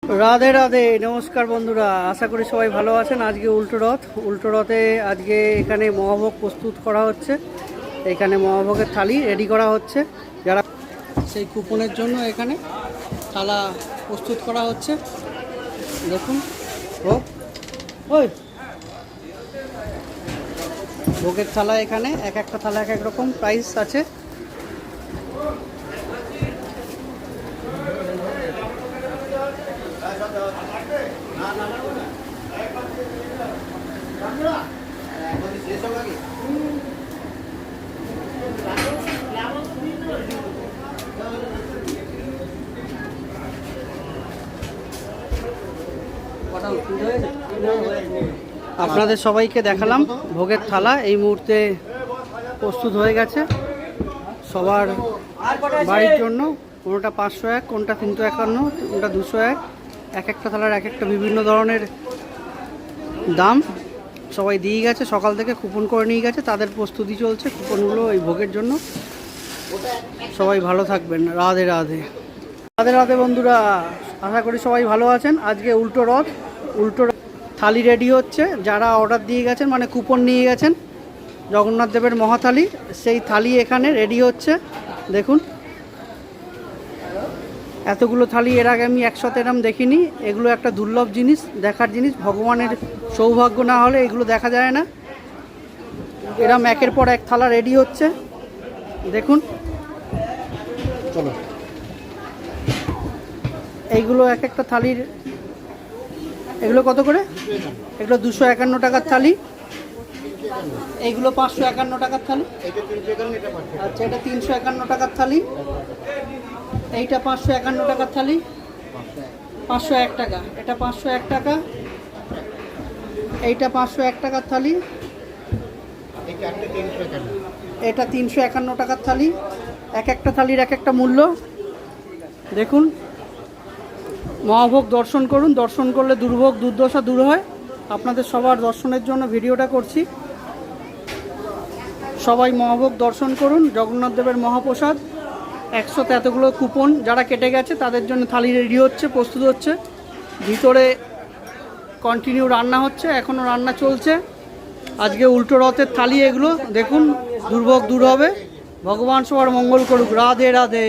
রাধে রাধে, নমস্কার বন্ধুরা। আশা করি সবাই ভালো আছেন। আজকে উল্টো রথে আজকে এখানে মহাভোগ প্রস্তুত করা হচ্ছে। এখানে মহাভোগের থালি রেডি করা হচ্ছে। যারা সেই কুপনের জন্য এখানে থালা প্রস্তুত করা হচ্ছে। দেখুন ভোগ, ওই ভোগের থালা এখানে এক একটা থালা এক এক রকম প্রাইস আছে। আপনাদের সবাইকে দেখালাম ভোগের থালা এই মুহূর্তে প্রস্তুত হয়ে গেছে সবার বাড়ির জন্য। কোনোটা 501, কোনটা 351, কোনটা 201। এক একটা থালার এক একটা বিভিন্ন ধরনের দাম। সবাই দিয়ে গেছে, সকাল থেকে কুপন করে নিয়ে গেছে, তাদের প্রস্তুতি চলছে কুপনগুলো এই ভোগের জন্য। সবাই ভালো থাকবেন। রাধে রাধে, রাধে রাধে বন্ধুরা। আশা করি সবাই ভালো আছেন। আজকে উল্টো রথ থালি রেডি হচ্ছে। যারা অর্ডার দিয়ে গেছেন, মানে কুপন নিয়ে গেছেন জগন্নাথ দেবের মহাথালি, সেই থালি এখানে রেডি হচ্ছে। দেখুন এতগুলো থালি এর আগে আমি একসাথে এরম দেখিনি। এগুলো একটা দুর্লভ জিনিস, দেখার জিনিস। ভগবানের সৌভাগ্য না হলে এগুলো দেখা যায় না। এরম একের পর এক থালা রেডি হচ্ছে। দেখুন চলো, এইগুলো এক একটা থালির, এগুলো কত করে? এগুলো 251 টাকার থালি। এইগুলো 551 টাকার থালি। আচ্ছা, এটা 351 টাকার থালি। এইটা 551 টাকার থালি, 501 টাকা। এটা 501 টাকা। এইটা 501 টাকার থালি। এটা 351 টাকার থালি। এক একটা থালির এক একটা মূল্য। দেখুন, মহাভোগ দর্শন করুন। দর্শন করলে দুর্ভোগ দুর্দশা দূর হয়। আপনাদের সবার দর্শনের জন্য ভিডিওটা করছি। সবাই মহাভোগ দর্শন করুন। জগন্নাথ দেবের মহাপ্রসাদ। 100তে এতগুলো কুপন যারা কেটে গেছে তাদের জন্য থালি রেডি হচ্ছে, প্রস্তুত হচ্ছে। ভিতরে কন্টিনিউ রান্না হচ্ছে, এখনও রান্না চলছে। আজকে উল্টো রথের থালি এগুলো। দেখুন, দুর্ভোগ দূর হবে। ভগবান সবার মঙ্গল করুক। রাধে রাধে।